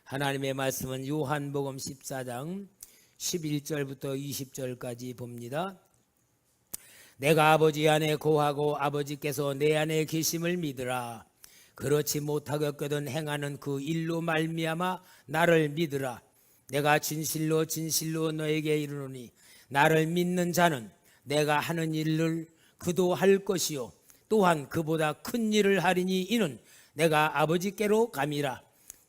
하나님의 말씀은 요한복음 14장 11절부터 20절까지 봅니다. 내가 아버지 안에 거하고 아버지께서 내 안에 계심을 믿으라. 그렇지 못하겠거든 행하는 그 일로 말미암아 나를 믿으라. 내가 진실로 진실로 너에게 이르노니 나를 믿는 자는 내가 하는 일을 그도 할 것이요 또한 그보다 큰 일을 하리니 이는 내가 아버지께로 감이라.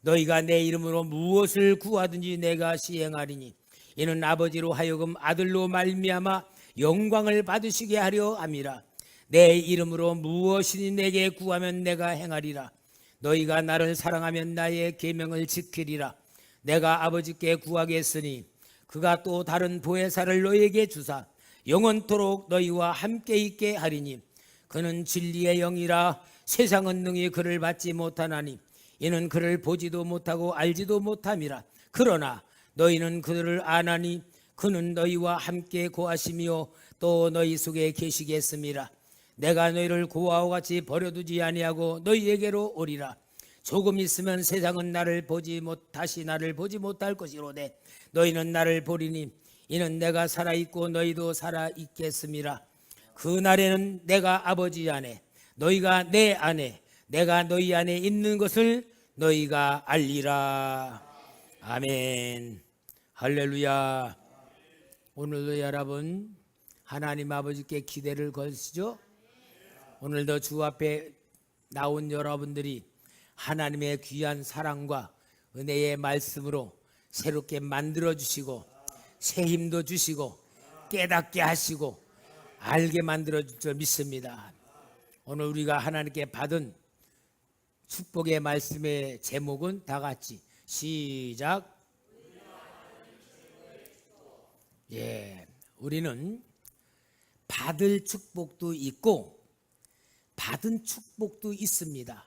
너희가 내 이름으로 무엇을 구하든지 내가 시행하리니 이는 아버지로 하여금 아들로 말미암아 영광을 받으시게 하려 함이라. 내 이름으로 무엇이니 내게 구하면 내가 행하리라. 너희가 나를 사랑하면 나의 계명을 지키리라. 내가 아버지께 구하겠으니 그가 또 다른 보혜사를 너희에게 주사 영원토록 너희와 함께 있게 하리니 그는 진리의 영이라. 세상은 능히 그를 받지 못하나니 이는 그를 보지도 못하고 알지도 못함이라. 그러나 너희는 그를 아나니 그는 너희와 함께 거하시며 또 너희 속에 계시겠음이라. 내가 너희를 고아와 같이 버려두지 아니하고 너희에게로 오리라. 조금 있으면 세상은 다시 나를 보지 못할 것이로되 너희는 나를 보리니 이는 내가 살아있고 너희도 살아있겠음이라. 그날에는 내가 아버지 안에 너희가 내 안에 내가 너희 안에 있는 것을 너희가 알리라. 아멘. 할렐루야. 오늘도 여러분 하나님 아버지께 기대를 걸으시죠. 오늘도 주 앞에 나온 여러분들이 하나님의 귀한 사랑과 은혜의 말씀으로 새롭게 만들어주시고 새 힘도 주시고 깨닫게 하시고 알게 만들어줄 줄 믿습니다. 오늘 우리가 하나님께 받은 축복의 말씀의 제목은 다 같이 시작. 우리는 받을 축복도 있고 받은 축복도 있습니다.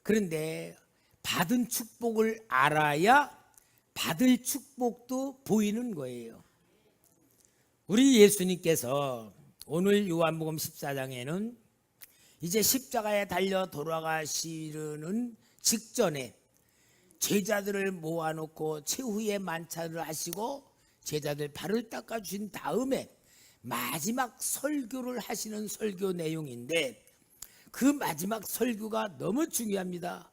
그런데 받은 축복을 알아야 받을 축복도 보이는 거예요. 우리 예수님께서 오늘 요한복음 14장에는 이제 십자가에 달려 돌아가시는 직전에 제자들을 모아놓고 최후의 만찬을 하시고 제자들 발을 닦아주신 다음에 마지막 설교를 하시는 설교 내용인데 그 마지막 설교가 너무 중요합니다.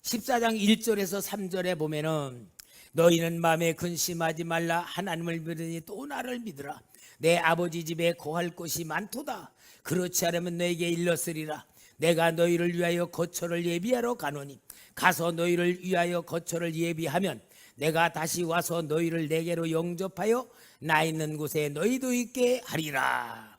14장 1절에서 3절에 보면은 너희는 마음에 근심하지 말라. 하나님을 믿으니 또 나를 믿으라. 내 아버지 집에 거할 곳이 많도다. 그렇지 않으면 너에게 일렀으리라. 내가 너희를 위하여 거처를 예비하러 가노니 가서 너희를 위하여 거처를 예비하면 내가 다시 와서 너희를 내게로 영접하여 나 있는 곳에 너희도 있게 하리라.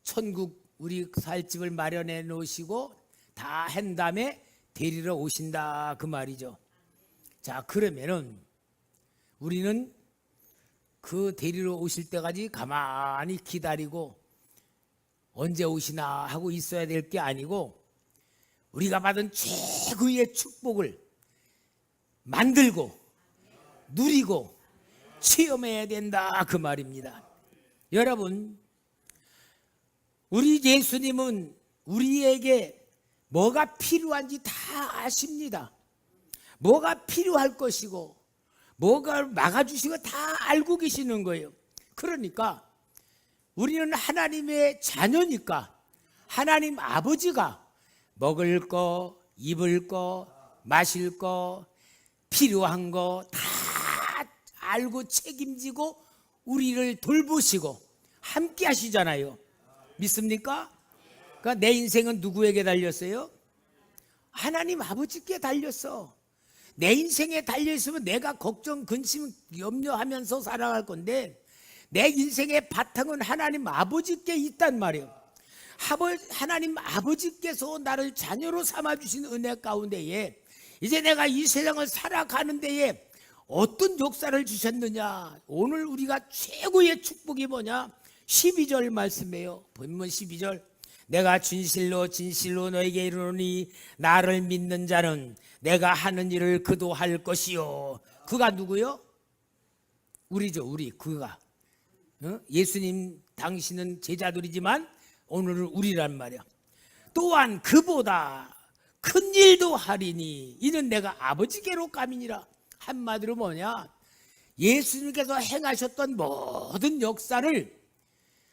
천국 우리 살 집을 마련해 놓으시고 다 한 다음에 데리러 오신다 그 말이죠. 자, 그러면은 우리는 그 데리러 오실 때까지 가만히 기다리고 언제 오시나 하고 있어야 될 게 아니고 우리가 받은 최고의 축복을 만들고 누리고 체험해야 된다 그 말입니다. 여러분, 우리 예수님은 우리에게 뭐가 필요한지 다 아십니다. 뭐가 필요할 것이고 뭐가 막아주시고 다 알고 계시는 거예요. 그러니까 우리는 하나님의 자녀니까 하나님 아버지가 먹을 거, 입을 거, 마실 거, 필요한 거 다 알고 책임지고 우리를 돌보시고 함께 하시잖아요. 믿습니까? 그러니까 내 인생은 누구에게 달렸어요? 하나님 아버지께 달렸어. 내 인생에 달려있으면 내가 걱정, 근심, 염려하면서 살아갈 건데 내 인생의 바탕은 하나님 아버지께 있단 말이에요. 하나님 아버지께서 나를 자녀로 삼아주신 은혜 가운데에 이제 내가 이 세상을 살아가는 데에 어떤 역사를 주셨느냐. 오늘 우리가 최고의 축복이 뭐냐? 12절 말씀이에요. 본문 12절. 내가 진실로 진실로 너에게 이르노니 나를 믿는 자는 내가 하는 일을 그도 할 것이요. 그가 누구요? 우리죠. 우리. 그가. 예수님 당신은 제자들이지만 오늘은 우리란 말이야. 또한 그보다 큰 일도 하리니 이는 내가 아버지께로 감이니라. 한마디로 뭐냐, 예수님께서 행하셨던 모든 역사를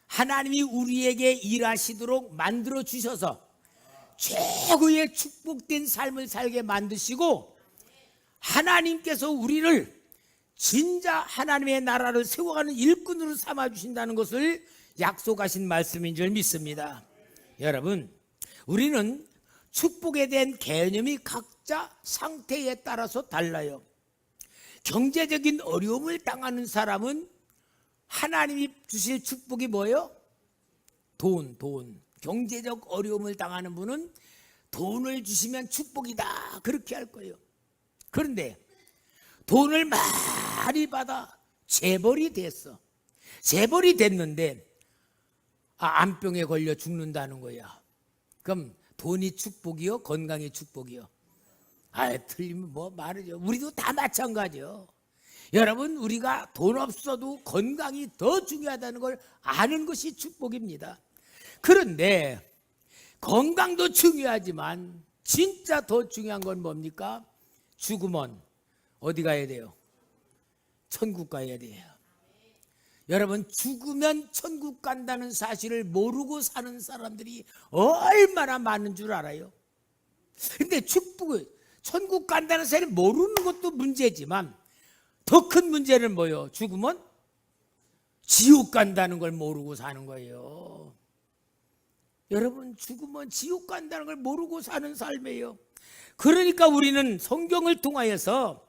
하나님이 우리에게 일하시도록 만들어 주셔서 최고의 축복된 삶을 살게 만드시고, 하나님께서 우리를 진짜 하나님의 나라를 세워가는 일꾼으로 삼아주신다는 것을 약속하신 말씀인 줄 믿습니다. 여러분, 우리는 축복에 대한 개념이 각자 상태에 따라서 달라요. 경제적인 어려움을 당하는 사람은 하나님이 주실 축복이 뭐예요? 돈. 경제적 어려움을 당하는 분은 돈을 주시면 축복이다, 그렇게 할 거예요. 그런데 돈을 많이 받아 재벌이 됐어. 재벌이 됐는데 암병에 걸려 죽는다는 거야. 그럼 돈이 축복이요? 건강이 축복이요? 틀리면 뭐 말이죠. 우리도 다 마찬가지요. 여러분, 우리가 돈 없어도 건강이 더 중요하다는 걸 아는 것이 축복입니다. 그런데 건강도 중요하지만 진짜 더 중요한 건 뭡니까? 죽으면 어디 가야 돼요? 천국 가야 돼요. 여러분, 죽으면 천국 간다는 사실을 모르고 사는 사람들이 얼마나 많은 줄 알아요? 근데 천국 간다는 사실을 모르는 것도 문제지만 더 큰 문제는 뭐예요? 죽으면 지옥 간다는 걸 모르고 사는 거예요. 여러분, 죽으면 지옥 간다는 걸 모르고 사는 삶이에요. 그러니까 우리는 성경을 통하여서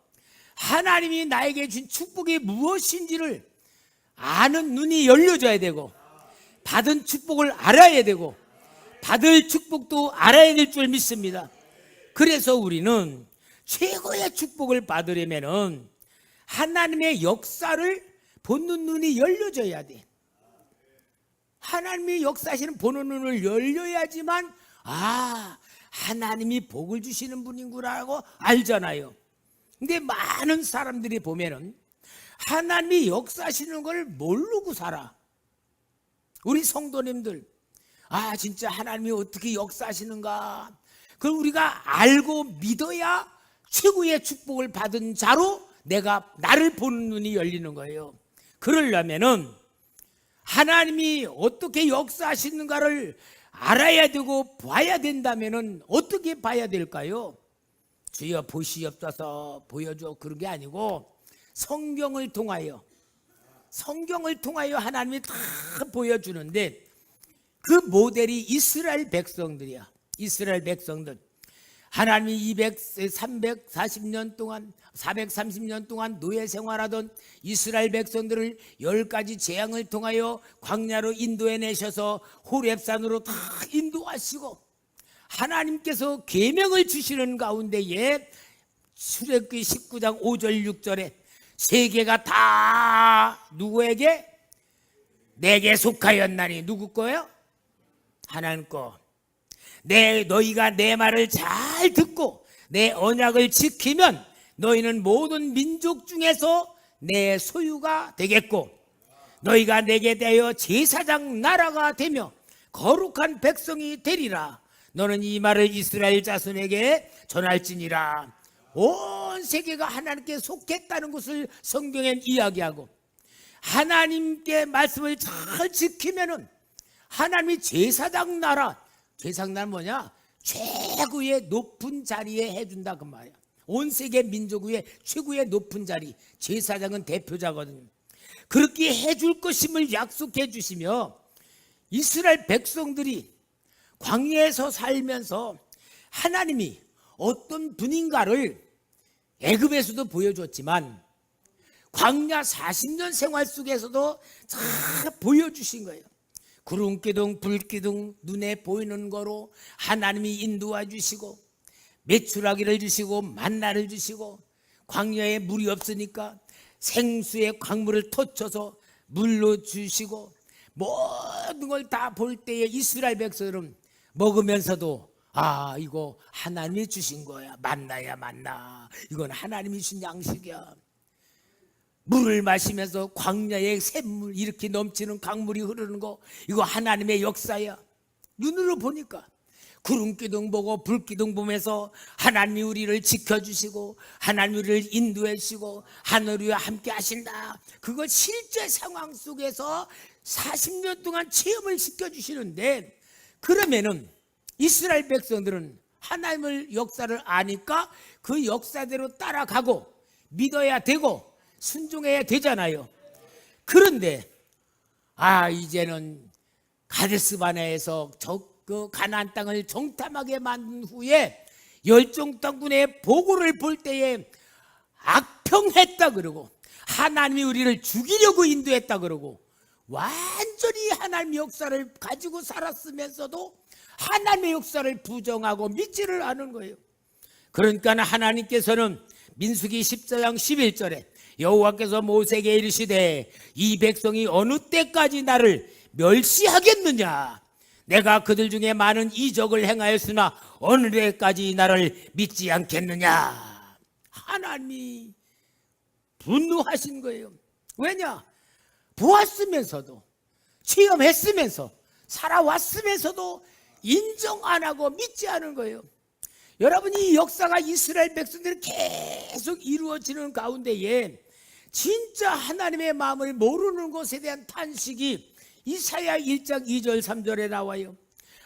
하나님이 나에게 준 축복이 무엇인지를 아는 눈이 열려져야 되고, 받은 축복을 알아야 되고, 받을 축복도 알아야 될 줄 믿습니다. 그래서 우리는 최고의 축복을 받으려면 하나님의 역사를 보는 눈이 열려져야 돼. 하나님의 역사하시는 보는 눈을 열려야지만 하나님이 복을 주시는 분인구나라고 알잖아요. 근데 많은 사람들이 보면은 하나님이 역사하시는 걸 모르고 살아. 우리 성도님들, 진짜 하나님이 어떻게 역사하시는가, 그걸 우리가 알고 믿어야 최고의 축복을 받은 자로 나를 보는 눈이 열리는 거예요. 그러려면은 하나님이 어떻게 역사하시는가를 알아야 되고 봐야 된다면은 어떻게 봐야 될까요? 주여 보시옵소서 보여줘, 그런 게 아니고 성경을 통하여 하나님이 다 보여주는데, 그 모델이 이스라엘 백성들이야. 이스라엘 백성들, 하나님이 430년 동안 노예 생활하던 이스라엘 백성들을 10가지 재앙을 통하여 광야로 인도해내셔서 호렙산으로 다 인도하시고, 하나님께서 계명을 주시는 가운데에 출애굽기 19장 5절 6절에 세계가 다 누구에게? 내게 속하였나니. 누구 거예요? 하나님 거. 너희가 내 말을 잘 듣고 내 언약을 지키면 너희는 모든 민족 중에서 내 소유가 되겠고, 너희가 내게 대하여 제사장 나라가 되며 거룩한 백성이 되리라. 너는 이 말을 이스라엘 자손에게 전할지니라. 온 세계가 하나님께 속했다는 것을 성경엔 이야기하고, 하나님께 말씀을 잘 지키면은 하나님이 제사장 나라 뭐냐? 최고의 높은 자리에 해준다, 그 말이야. 온 세계 민족 위에 최고의 높은 자리, 제사장은 대표자거든요. 그렇게 해줄 것임을 약속해 주시며, 이스라엘 백성들이 광야에서 살면서 하나님이 어떤 분인가를 애굽에서도 보여줬지만 광야 40년 생활 속에서도 다 보여주신 거예요. 구름기둥 불기둥 눈에 보이는 거로 하나님이 인도해 주시고, 메추라기를 주시고 만나를 주시고, 광야에 물이 없으니까 생수의 광물을 터쳐서 물로 주시고, 모든 걸 다 볼 때에 이스라엘 백성들은 먹으면서도 이거 하나님이 주신 거야. 만나야 만나. 이건 하나님이 주신 양식이야. 물을 마시면서 광야에 샘물 이렇게 넘치는 강물이 흐르는 거, 이거 하나님의 역사야. 눈으로 보니까 구름기둥 보고 불기둥 보면서 하나님이 우리를 지켜주시고 하나님이 우리를 인도해 주시고 하늘이와 함께 하신다. 그거 실제 상황 속에서 40년 동안 체험을 시켜주시는데, 그러면은 이스라엘 백성들은 하나님의 역사를 아니까 그 역사대로 따라가고 믿어야 되고 순종해야 되잖아요. 그런데 이제는 가데스바네에서 그 가나안 땅을 정탐하게 만든 후에 열정당군의 보고를 볼 때에 악평했다 그러고 하나님이 우리를 죽이려고 인도했다 그러고 완전히 하나님의 역사를 가지고 살았으면서도 하나님의 역사를 부정하고 믿지를 않은 거예요. 그러니까 하나님께서는 민수기 14장 11절에 여호와께서 모세에게 이르시되 이 백성이 어느 때까지 나를 멸시하겠느냐, 내가 그들 중에 많은 이적을 행하였으나 어느 때까지 나를 믿지 않겠느냐. 하나님이 분노하신 거예요. 왜냐? 보았으면서도 체험했으면서 살아왔으면서도 인정 안 하고 믿지 않은 거예요. 여러분, 이 역사가 이스라엘 백성들이 계속 이루어지는 가운데에 진짜 하나님의 마음을 모르는 것에 대한 탄식이 이사야 1장 2절 3절에 나와요.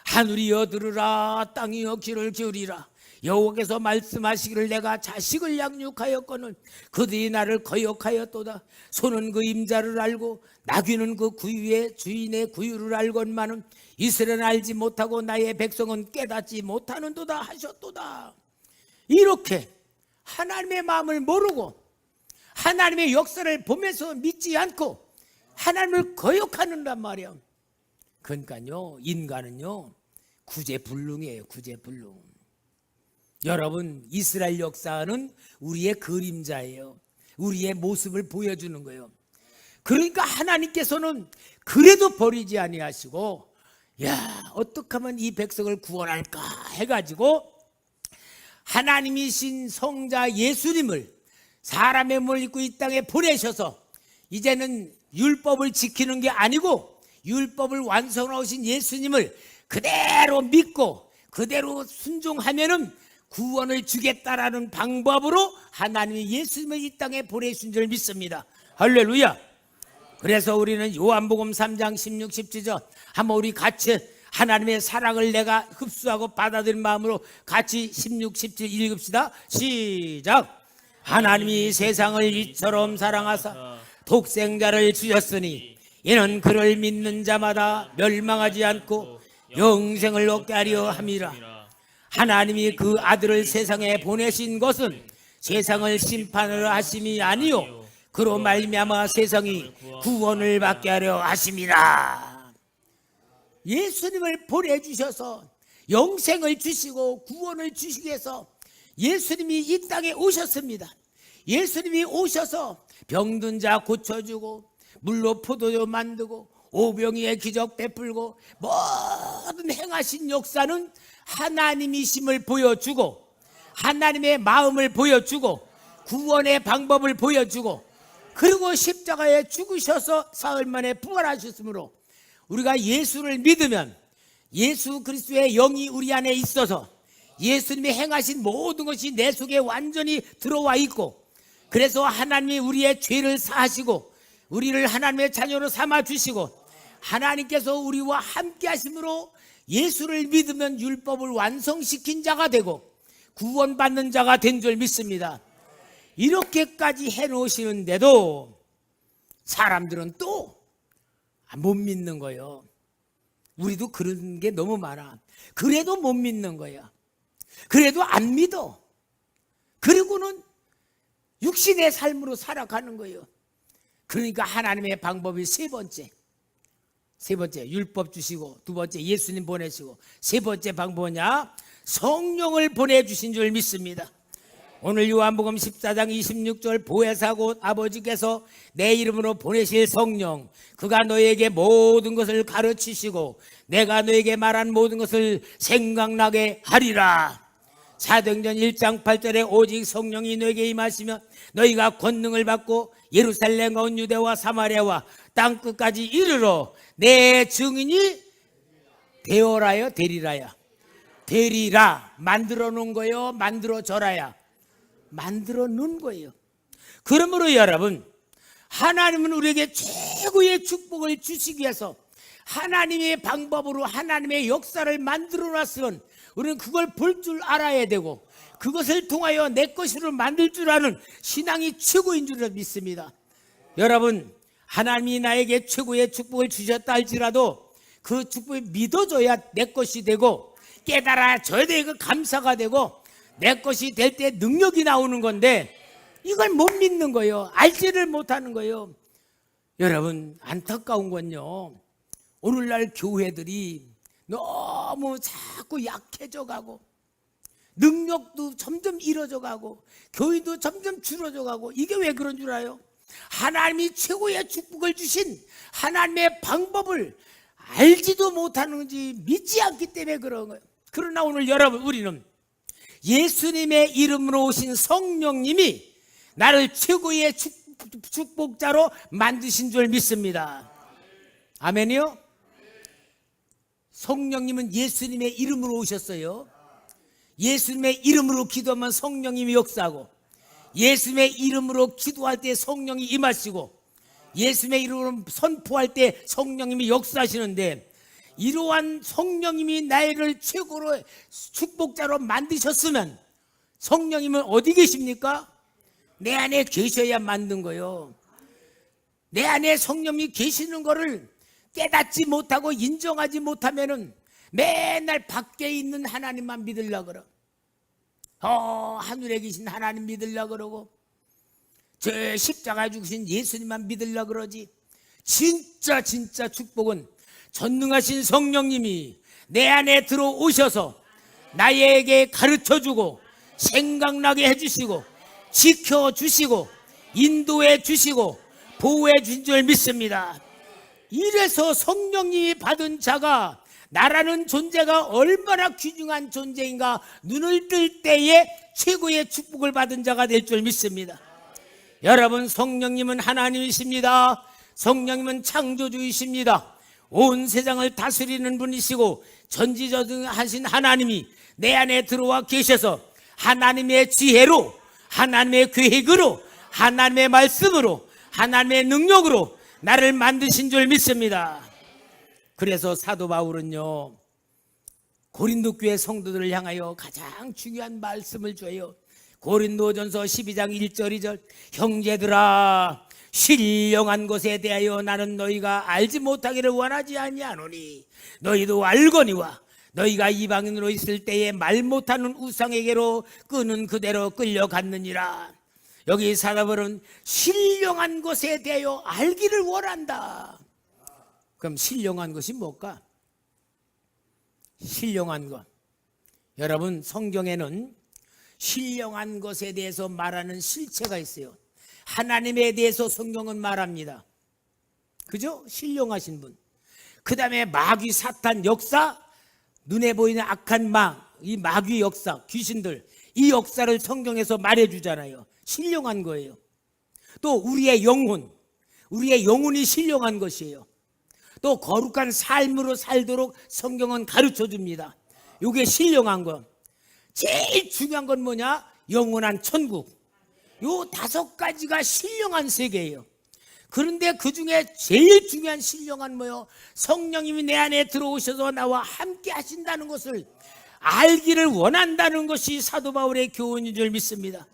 하늘이여 들으라, 땅이여 귀를 기울이라. 여호와께서 말씀하시기를 내가 자식을 양육하였거늘 그들이 나를 거역하였도다. 소는 그 임자를 알고 나귀는 그 구유의 주인의 구유를 알건만은 이스라엘은 알지 못하고 나의 백성은 깨닫지 못하는도다 하셨도다. 이렇게 하나님의 마음을 모르고 하나님의 역사를 보면서 믿지 않고 하나님을 거역하는단 말이야. 그러니까요, 인간은요 구제불능이에요. 구제불능. 여러분, 이스라엘 역사는 우리의 그림자예요. 우리의 모습을 보여주는 거예요. 그러니까 하나님께서는 그래도 버리지 아니하시고, 어떻게 하면 이 백성을 구원할까 해가지고 하나님이신 성자 예수님을 사람의 몸을 입고 이 땅에 보내셔서 이제는 율법을 지키는 게 아니고 율법을 완성하신 예수님을 그대로 믿고 그대로 순종하면은 구원을 주겠다라는 방법으로 하나님이 예수님을 이 땅에 보내신 줄 믿습니다. 할렐루야. 그래서 우리는 요한복음 3장 16, 17절 한번 우리 같이 하나님의 사랑을 내가 흡수하고 받아들인 마음으로 같이 16, 17 읽읍시다. 시작. 하나님이 세상을 이처럼 사랑하사 독생자를 주셨으니 이는 그를 믿는 자마다 멸망하지 않고 영생을 얻게 하려 함이라. 하나님이 그 아들을 세상에 보내신 것은 세상을 심판을 하심이 아니요 그로 말미암아 세상이 구원을 받게 하려 하심이라. 예수님을 보내주셔서 영생을 주시고 구원을 주시기 위해서 예수님이 이 땅에 오셨습니다. 예수님이 오셔서 병든 자 고쳐주고 물로 포도주 만들고 오병이의 기적 베풀고 모든 행하신 역사는 하나님이심을 보여주고 하나님의 마음을 보여주고 구원의 방법을 보여주고 그리고 십자가에 죽으셔서 사흘 만에 부활하셨으므로 우리가 예수를 믿으면 예수 그리스도의 영이 우리 안에 있어서 예수님이 행하신 모든 것이 내 속에 완전히 들어와 있고 그래서 하나님이 우리의 죄를 사하시고 우리를 하나님의 자녀로 삼아주시고 하나님께서 우리와 함께 하심으로 예수를 믿으면 율법을 완성시킨 자가 되고 구원받는 자가 된 줄 믿습니다. 이렇게까지 해놓으시는데도 사람들은 또 못 믿는 거예요. 우리도 그런 게 너무 많아. 그래도 못 믿는 거야. 그래도 안 믿어. 그리고는 육신의 삶으로 살아가는 거예요. 그러니까 하나님의 방법이 세 번째 율법 주시고 두 번째 예수님 보내시고 세 번째 방법이냐? 성령을 보내주신 줄 믿습니다. 오늘 요한복음 14장 26절 보혜사 곧 아버지께서 내 이름으로 보내실 성령 그가 너에게 모든 것을 가르치시고 내가 너에게 말한 모든 것을 생각나게 하리라. 사도행전 1장 8절에 오직 성령이 너에게 임하시면 너희가 권능을 받고 예루살렘과 온 유대와 사마리아와 땅끝까지 이르러 내 증인이 되어라여 되리라야. 되리라. 만들어 놓은 거예요? 만들어 줘라야? 만들어 놓은 거예요. 그러므로 여러분, 하나님은 우리에게 최고의 축복을 주시기 위해서 하나님의 방법으로 하나님의 역사를 만들어 놨으면 우리는 그걸 볼 줄 알아야 되고, 그것을 통하여 내 것으로 만들 줄 아는 신앙이 최고인 줄 믿습니다. 여러분, 하나님이 나에게 최고의 축복을 주셨다 할지라도 그 축복을 믿어줘야 내 것이 되고, 깨달아져야 되고 감사가 되고 내 것이 될 때 능력이 나오는 건데, 이걸 못 믿는 거예요. 알지를 못하는 거예요. 여러분, 안타까운 건요, 오늘날 교회들이 너무 자꾸 약해져 가고 능력도 점점 잃어져 가고 교회도 점점 줄어져 가고, 이게 왜 그런 줄 알아요? 하나님이 최고의 축복을 주신 하나님의 방법을 알지도 못하는지 믿지 않기 때문에 그런 거예요. 그러나 오늘 여러분, 우리는 예수님의 이름으로 오신 성령님이 나를 최고의 축복자로 만드신 줄 믿습니다. 아멘이요? 성령님은 예수님의 이름으로 오셨어요. 예수님의 이름으로 기도하면 성령님이 역사하고, 예수님의 이름으로 기도할 때 성령이 임하시고, 예수님의 이름으로 선포할 때 성령님이 역사하시는데, 이러한 성령님이 나를 최고로 축복자로 만드셨으면 성령님은 어디 계십니까? 내 안에 계셔야 만든 거예요. 내 안에 성령님이 계시는 거를 깨닫지 못하고 인정하지 못하면은 맨날 밖에 있는 하나님만 믿으려고 그러. 하늘에 계신 하나님 믿으려고 그러고, 저 십자가 죽으신 예수님만 믿으려고 그러지. 진짜 축복은 전능하신 성령님이 내 안에 들어오셔서 나에게 가르쳐주고 생각나게 해주시고 지켜주시고 인도해 주시고 보호해 준 줄 믿습니다. 이래서 성령님이 받은 자가, 나라는 존재가 얼마나 귀중한 존재인가 눈을 뜰 때에 최고의 축복을 받은 자가 될 줄 믿습니다. 여러분, 성령님은 하나님이십니다. 성령님은 창조주이십니다. 온 세상을 다스리는 분이시고 전지전능하신 하나님이 내 안에 들어와 계셔서 하나님의 지혜로, 하나님의 계획으로, 하나님의 말씀으로, 하나님의 능력으로 나를 만드신 줄 믿습니다. 그래서 사도 바울은요, 고린도 교회 성도들을 향하여 가장 중요한 말씀을 줘요. 고린도전서 12장 1절 2절, 형제들아, 신령한 것에 대하여 나는 너희가 알지 못하기를 원하지 아니하노니 너희도 알거니와 너희가 이방인으로 있을 때에 말 못하는 우상에게로 끄는 그대로 끌려갔느니라. 여기 사도바울은 신령한 것에 대하여 알기를 원한다. 그럼 신령한 것이 뭘까? 신령한 것, 여러분, 성경에는 신령한 것에 대해서 말하는 실체가 있어요. 하나님에 대해서 성경은 말합니다. 그죠? 신령하신 분. 그 다음에 마귀, 사탄 역사, 눈에 보이는 악한 이 마귀 역사, 귀신들, 이 역사를 성경에서 말해주잖아요. 신령한 거예요. 또 우리의 영혼이 신령한 것이에요. 또 거룩한 삶으로 살도록 성경은 가르쳐줍니다. 이게 신령한 거. 제일 중요한 건 뭐냐? 영원한 천국. 요 5가지가 신령한 세계예요. 그런데 그 중에 제일 중요한 신령한 뭐요? 성령님이 내 안에 들어오셔서 나와 함께 하신다는 것을 알기를 원한다는 것이 사도 바울의 교훈인 줄 믿습니다.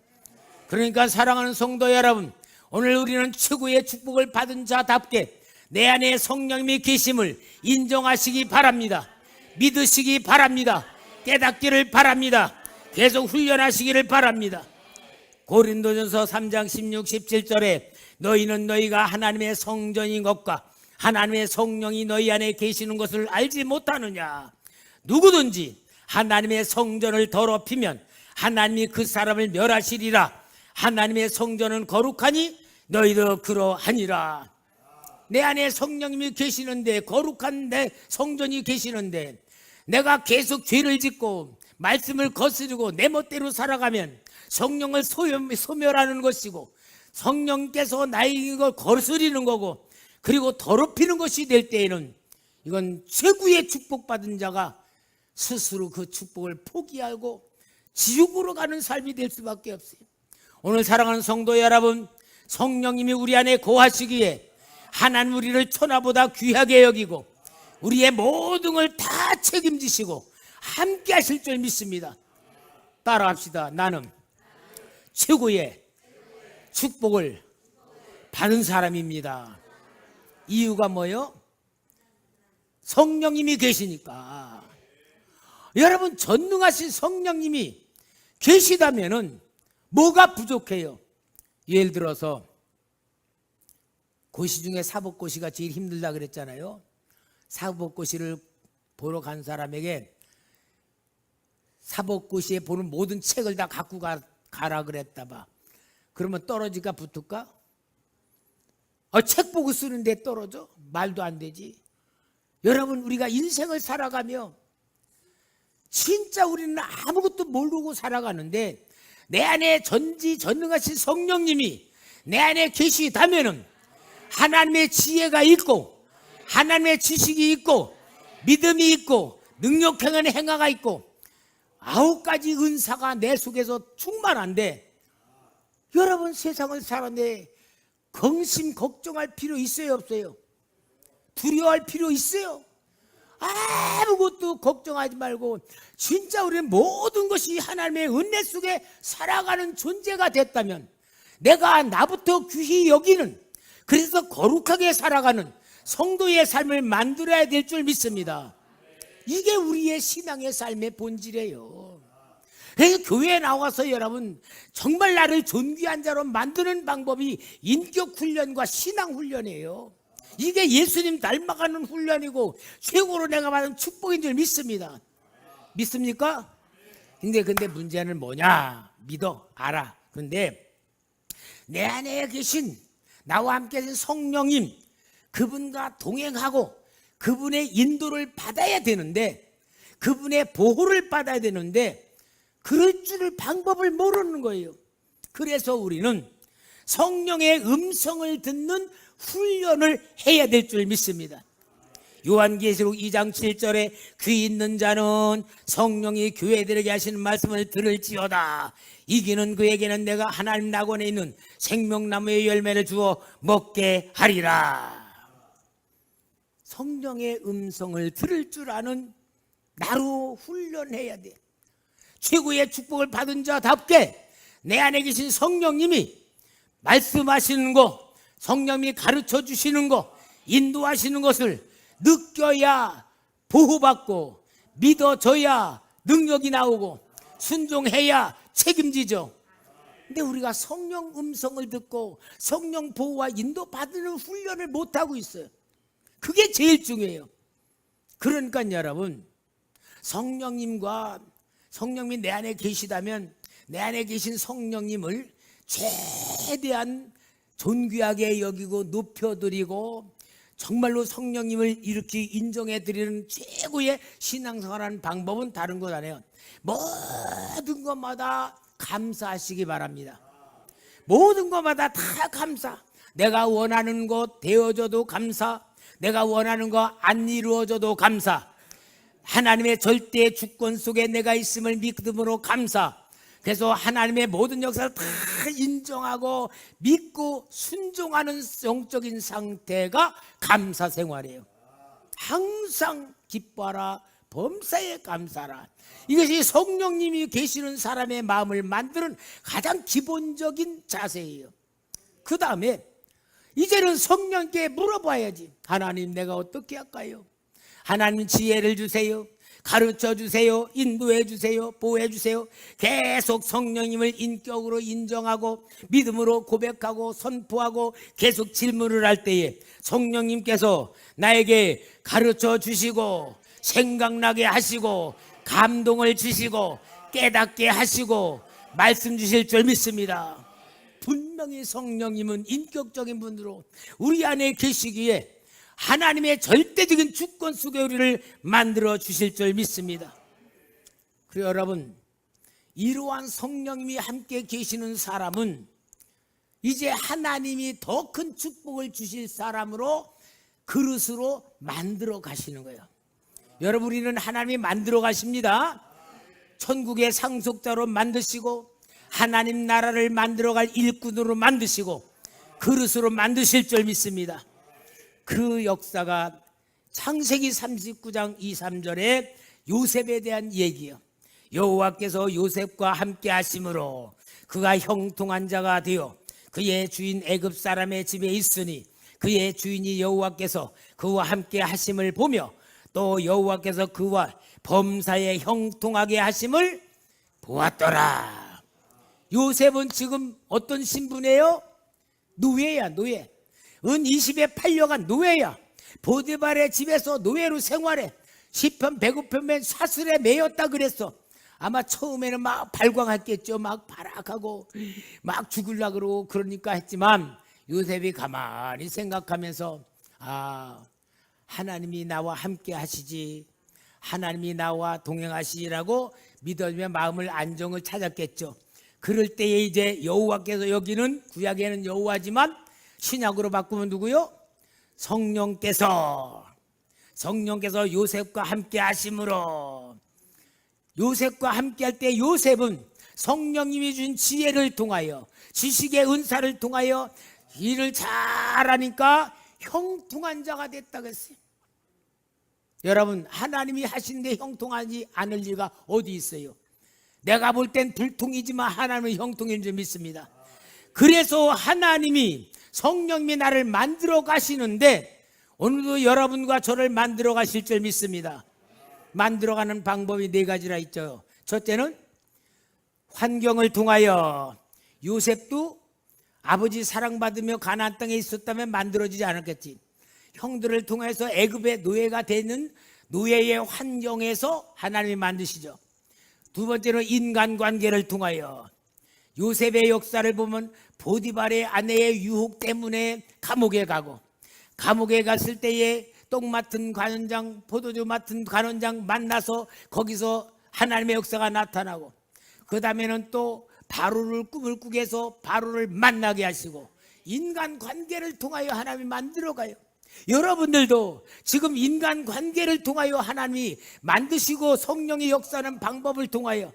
그러니까 사랑하는 성도 여러분, 오늘 우리는 최고의 축복을 받은 자답게 내 안에 성령님이 계심을 인정하시기 바랍니다. 믿으시기 바랍니다. 깨닫기를 바랍니다. 계속 훈련하시기를 바랍니다. 고린도전서 3장 16, 17절에 너희는 너희가 하나님의 성전인 것과 하나님의 성령이 너희 안에 계시는 것을 알지 못하느냐. 누구든지 하나님의 성전을 더럽히면 하나님이 그 사람을 멸하시리라. 하나님의 성전은 거룩하니 너희도 그러하니라. 내 안에 성령님이 계시는데, 거룩한 내 성전이 계시는데 내가 계속 죄를 짓고 말씀을 거스르고 내 멋대로 살아가면 성령을 소멸하는 것이고, 성령께서 나의 이걸 거스리는 거고, 그리고 더럽히는 것이 될 때에는 이건 최고의 축복받은 자가 스스로 그 축복을 포기하고 지옥으로 가는 삶이 될 수밖에 없어요. 오늘 사랑하는 성도 여러분, 성령님이 우리 안에 거하시기에 하나님 우리를 천하보다 귀하게 여기고 우리의 모든 걸 다 책임지시고 함께 하실 줄 믿습니다. 따라합시다. 나는 최고의 축복을 받은 사람입니다. 이유가 뭐요? 성령님이 계시니까. 여러분, 전능하신 성령님이 계시다면은 뭐가 부족해요? 예를 들어서 고시 중에 사법고시가 제일 힘들다 그랬잖아요. 사법고시를 보러 간 사람에게 사법고시에 보는 모든 책을 다 갖고 가라 그랬다 봐. 그러면 떨어질까 붙을까? 책 보고 쓰는데 떨어져? 말도 안 되지. 여러분, 우리가 인생을 살아가며 진짜 우리는 아무것도 모르고 살아가는데 내 안에 전지전능하신 성령님이 내 안에 계시다면은 하나님의 지혜가 있고 하나님의 지식이 있고 믿음이 있고 능력행하는 행하가 있고 9가지 은사가 내 속에서 충만한데 여러분, 세상을 살아내 근심 걱정할 필요 있어요 없어요? 두려워할 필요 있어요? 아무것도 걱정하지 말고 진짜 우리는 모든 것이 하나님의 은혜 속에 살아가는 존재가 됐다면 내가 나부터 귀히 여기는, 그래서 거룩하게 살아가는 성도의 삶을 만들어야 될 줄 믿습니다. 이게 우리의 신앙의 삶의 본질이에요. 그래서 교회에 나와서 여러분 정말 나를 존귀한 자로 만드는 방법이 인격훈련과 신앙훈련이에요. 이게 예수님 닮아가는 훈련이고 최고로 내가 받은 축복인 줄 믿습니다. 믿습니까? 근데 문제는 뭐냐? 믿어, 알아. 근데 내 안에 계신 나와 함께 계신 성령님, 그분과 동행하고 그분의 인도를 받아야 되는데, 그분의 보호를 받아야 되는데 그럴 줄 방법을 모르는 거예요. 그래서 우리는 성령의 음성을 듣는 훈련을 해야 될 줄 믿습니다. 요한계시록 2장 7절에 귀 있는 자는 성령이 교회들에게 하시는 말씀을 들을지어다. 이기는 그에게는 내가 하나님 낙원에 있는 생명나무의 열매를 주어 먹게 하리라. 성령의 음성을 들을 줄 아는 나로 훈련해야 돼. 최고의 축복을 받은 자답게 내 안에 계신 성령님이 말씀하시는 거, 성령님이 가르쳐 주시는 거, 인도하시는 것을 느껴야 보호받고 믿어져야 능력이 나오고 순종해야 책임지죠. 근데 우리가 성령 음성을 듣고 성령 보호와 인도받는 훈련을 못하고 있어요. 그게 제일 중요해요. 그러니까 여러분, 성령님이 내 안에 계시다면 내 안에 계신 성령님을 최대한 존귀하게 여기고 높여드리고 정말로 성령님을 이렇게 인정해드리는 최고의 신앙생활하는 방법은 다른 것 아니에요. 모든 것마다 감사하시기 바랍니다. 모든 것마다 다 감사. 내가 원하는 것 되어져도 감사, 내가 원하는 거 안 이루어져도 감사, 하나님의 절대 주권 속에 내가 있음을 믿음으로 감사. 그래서 하나님의 모든 역사를 다 인정하고 믿고 순종하는 영적인 상태가 감사 생활이에요. 항상 기뻐하라, 범사에 감사하라. 이것이 성령님이 계시는 사람의 마음을 만드는 가장 기본적인 자세예요. 그 다음에 이제는 성령께 물어봐야지. 하나님, 내가 어떻게 할까요? 하나님, 지혜를 주세요. 가르쳐 주세요. 인도해 주세요. 보호해 주세요. 계속 성령님을 인격으로 인정하고 믿음으로 고백하고 선포하고 계속 질문을 할 때에 성령님께서 나에게 가르쳐 주시고 생각나게 하시고 감동을 주시고 깨닫게 하시고 말씀 주실 줄 믿습니다. 분명히 성령님은 인격적인 분으로 우리 안에 계시기에 하나님의 절대적인 주권 속에 우리를 만들어 주실 줄 믿습니다. 그리고 여러분, 이러한 성령님이 함께 계시는 사람은 이제 하나님이 더 큰 축복을 주실 사람으로 그릇으로 만들어 가시는 거예요. 여러분, 우리는 하나님이 만들어 가십니다. 천국의 상속자로 만드시고 하나님 나라를 만들어갈 일꾼으로 만드시고 그릇으로 만드실 줄 믿습니다. 그 역사가 창세기 39장 2, 3절에 요셉에 대한 얘기요. 여호와께서 요셉과 함께 하심으로 그가 형통한 자가 되어 그의 주인 애굽 사람의 집에 있으니 그의 주인이 여호와께서 그와 함께 하심을 보며 또 여호와께서 그와 범사에 형통하게 하심을 보았더라. 요셉은 지금 어떤 신분이에요? 노예야, 노예. 은 20에 팔려간 노예야. 보디발의 집에서 노예로 생활해. 시편 105편에 사슬에 매였다 그랬어. 아마 처음에는 막 발광했겠죠. 막 발악하고 막 죽으려고 그러고 그러니까 했지만 요셉이 가만히 생각하면서 하나님이 나와 함께 하시지, 하나님이 나와 동행하시라고 믿어주며 마음을 안정을 찾았겠죠. 그럴 때에 이제 여호와께서, 여기는 구약에는 여호와지만 신약으로 바꾸면 누구요? 성령께서 요셉과 함께 하심으로, 요셉과 함께 할 때 요셉은 성령님이 준 지혜를 통하여, 지식의 은사를 통하여 일을 잘하니까 형통한 자가 됐다고 했어요. 여러분, 하나님이 하시는데 형통하지 않을 리가 어디 있어요? 내가 볼 땐 불통이지만 하나님은 형통인 줄 믿습니다. 그래서 하나님이, 성령님이 나를 만들어 가시는데 오늘도 여러분과 저를 만들어 가실 줄 믿습니다. 만들어가는 방법이 네 가지라 있죠. 첫째는 환경을 통하여. 요셉도 아버지 사랑받으며 가나안 땅에 있었다면 만들어지지 않았겠지. 형들을 통해서 애굽의 노예가 되는 노예의 환경에서 하나님이 만드시죠. 두 번째는 인간관계를 통하여. 요셉의 역사를 보면 보디발의 아내의 유혹 때문에 감옥에 가고, 감옥에 갔을 때에 떡 맡은 관원장, 포도주 맡은 관원장 만나서 거기서 하나님의 역사가 나타나고, 그 다음에는 또 바로를 꿈을 꾸게 해서 바로를 만나게 하시고, 인간관계를 통하여 하나님이 만들어가요. 여러분들도 지금 인간관계를 통하여 하나님이 만드시고 성령의 역사하는 방법을 통하여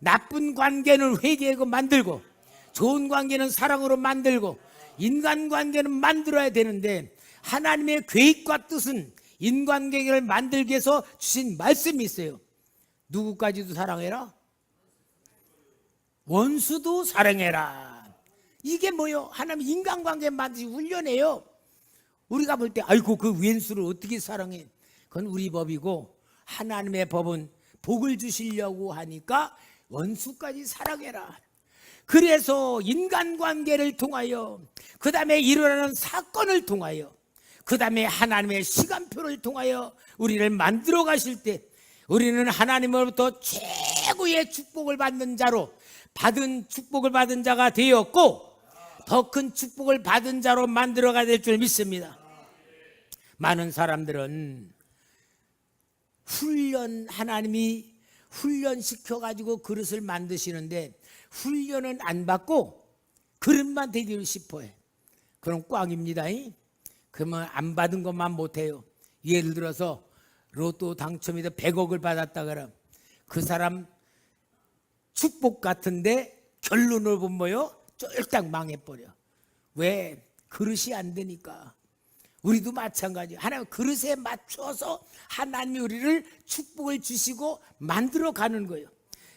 나쁜 관계는 회개하고 만들고, 좋은 관계는 사랑으로 만들고, 인간관계는 만들어야 되는데 하나님의 계획과 뜻은 인간관계를 만들기 위해서 주신 말씀이 있어요. 누구까지도 사랑해라, 원수도 사랑해라. 이게 뭐요? 하나님 인간관계 만드시 훈련해요. 우리가 볼 때 아이고 그 왼수를 어떻게 사랑해? 그건 우리 법이고, 하나님의 법은 복을 주시려고 하니까 원수까지 사랑해라. 그래서 인간관계를 통하여, 그 다음에 일어나는 사건을 통하여, 그 다음에 하나님의 시간표를 통하여 우리를 만들어 가실 때 우리는 하나님으로부터 최고의 축복을 받는 자로, 축복을 받은 자가 되었고 더 큰 축복을 받은 자로 만들어가야 될 줄 믿습니다. 많은 사람들은 하나님이 훈련시켜가지고 그릇을 만드시는데 훈련은 안 받고 그릇만 되기를 싶어해. 그럼 꽝입니다. 그러면 안 받은 것만 못해요. 예를 들어서 로또 당첨이다 100억을 받았다 그러면 그 사람 축복 같은데 결론을 보면 뭐요? 쫄딱 망해버려. 왜? 그릇이 안 되니까. 우리도 마찬가지예요. 하나님 그릇에 맞춰서 하나님이 우리를 축복을 주시고 만들어 가는 거예요.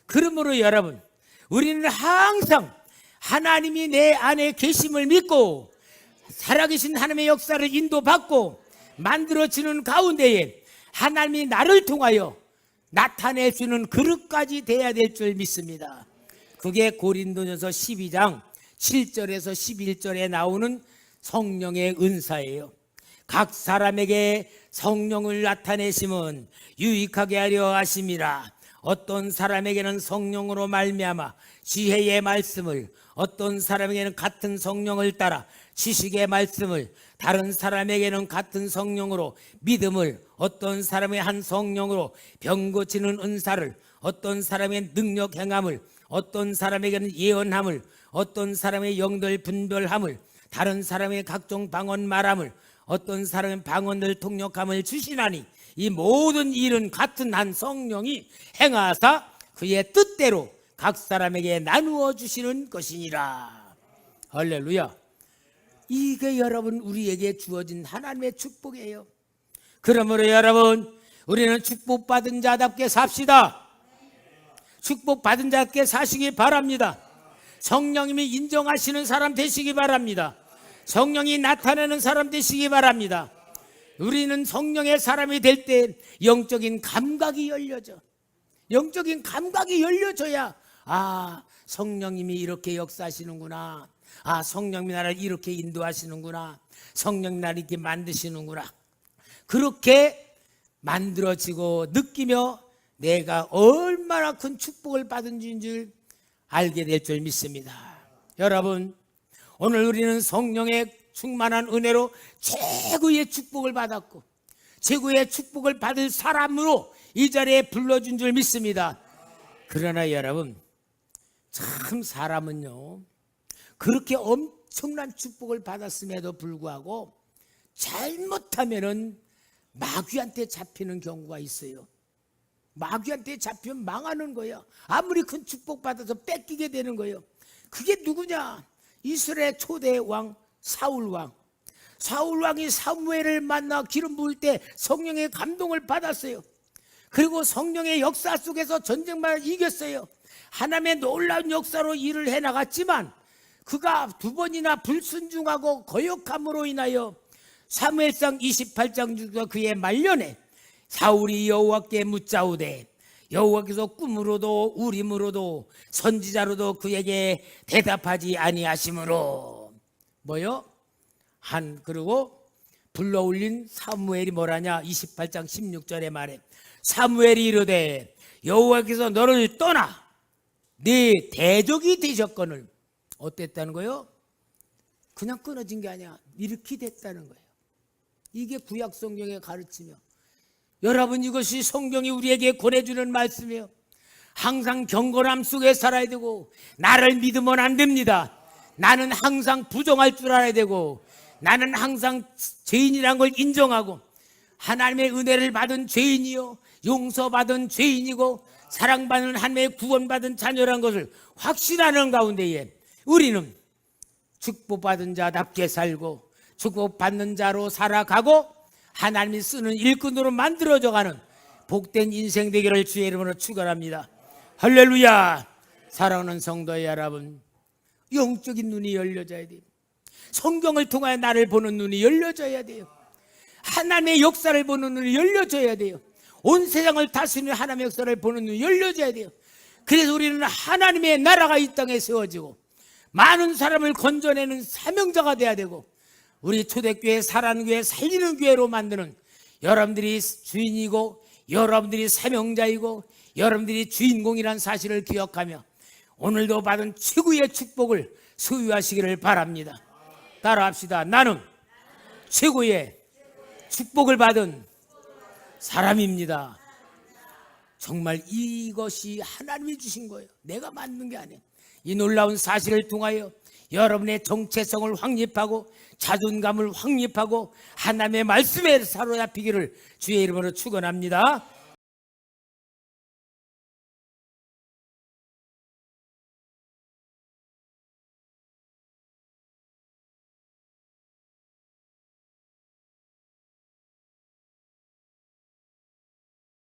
그러므로 여러분, 우리는 항상 하나님이 내 안에 계심을 믿고 살아계신 하나님의 역사를 인도받고 만들어지는 가운데에 하나님이 나를 통하여 나타내주는 그릇까지 돼야 될 줄 믿습니다. 그게 고린도전서 12장 7절에서 11절에 나오는 성령의 은사예요. 각 사람에게 성령을 나타내심은 유익하게 하려 하심이라. 어떤 사람에게는 성령으로 말미암아 지혜의 말씀을, 어떤 사람에게는 같은 성령을 따라 지식의 말씀을, 다른 사람에게는 같은 성령으로 믿음을, 어떤 사람의 한 성령으로 병 고치는 은사를, 어떤 사람의 능력 행함을, 어떤 사람에게는 예언함을, 어떤 사람의 영들 분별함을, 다른 사람의 각종 방언 말함을, 어떤 사람의 방언들 통역함을 주시나니 이 모든 일은 같은 한 성령이 행하사 그의 뜻대로 각 사람에게 나누어 주시는 것이니라. 할렐루야. 이게 여러분 우리에게 주어진 하나님의 축복이에요. 그러므로 여러분, 우리는 축복받은 자답게 삽시다. 축복받은 자답게 사시기 바랍니다. 성령님이 인정하시는 사람 되시기 바랍니다. 성령이 나타내는 사람 되시기 바랍니다. 우리는 성령의 사람이 될 때 영적인 감각이 열려져. 영적인 감각이 열려져야 성령님이 이렇게 역사하시는구나. 성령님이 나를 이렇게 인도하시는구나. 성령님이 나를 이렇게 만드시는구나. 그렇게 만들어지고 느끼며 내가 얼마나 큰 축복을 받은 줄 알게 될 줄 믿습니다. 여러분, 오늘 우리는 성령의 충만한 은혜로 최고의 축복을 받았고 최고의 축복을 받을 사람으로 이 자리에 불러준 줄 믿습니다. 그러나 여러분, 참 사람은요, 그렇게 엄청난 축복을 받았음에도 불구하고 잘못하면은 마귀한테 잡히는 경우가 있어요. 마귀한테 잡히면 망하는 거예요. 아무리 큰 축복 받아서 뺏기게 되는 거예요. 그게 누구냐? 이스라엘 초대 왕 사울왕. 사울왕이 사무엘을 만나 기름 부을 때 성령의 감동을 받았어요. 그리고 성령의 역사 속에서 전쟁만 이겼어요. 하나님의 놀라운 역사로 일을 해나갔지만 그가 두 번이나 불순종하고 거역함으로 인하여 사무엘상 28장 중에서 그의 말년에 사울이 여호와께 묻자오되 여호와께서 꿈으로도 우림으로도 선지자로도 그에게 대답하지 아니하심으로 그리고 불러올린 사무엘이 뭐라냐? 28장 16절에 말해 사무엘이 이르되 여호와께서 너를 떠나 네 대적이 되셨거늘. 어땠다는 거예요? 그냥 끊어진 게 아니야. 이렇게 됐다는 거예요. 이게 구약 성경의 가르치며, 여러분, 이것이 성경이 우리에게 권해주는 말씀이에요. 항상 경건함 속에 살아야 되고 나를 믿으면 안 됩니다. 나는 항상 부정할 줄 알아야 되고 나는 항상 죄인이란 걸 인정하고 하나님의 은혜를 받은 죄인이요 용서받은 죄인이고 사랑받는 하나님의 구원받은 자녀란 것을 확신하는 가운데에 우리는 축복받은 자답게 살고 축복받는 자로 살아가고 하나님이 쓰는 일꾼으로 만들어져가는 복된 인생 되기를 주의 이름으로 축원합니다. 할렐루야. 사랑하는 성도 여러분, 영적인 눈이 열려져야 돼요. 성경을 통하여 나를 보는 눈이 열려져야 돼요. 하나님의 역사를 보는 눈이 열려져야 돼요. 온 세상을 다스리는 하나님의 역사를 보는 눈이 열려져야 돼요. 그래서 우리는 하나님의 나라가 이 땅에 세워지고 많은 사람을 건져내는 사명자가 돼야 되고 우리 초대교회 사랑교회 살리는 교회로 만드는 여러분들이 주인이고 여러분들이 사명자이고 여러분들이 주인공이라는 사실을 기억하며 오늘도 받은 최고의 축복을 소유하시기를 바랍니다. 따라합시다. 나는 최고의 축복을 받은 사람입니다. 정말 이것이 하나님이 주신 거예요. 내가 만든 게 아니에요. 이 놀라운 사실을 통하여 여러분의 정체성을 확립하고 자존감을 확립하고 하나님의 말씀에 사로잡히기를 주의 이름으로 축원합니다.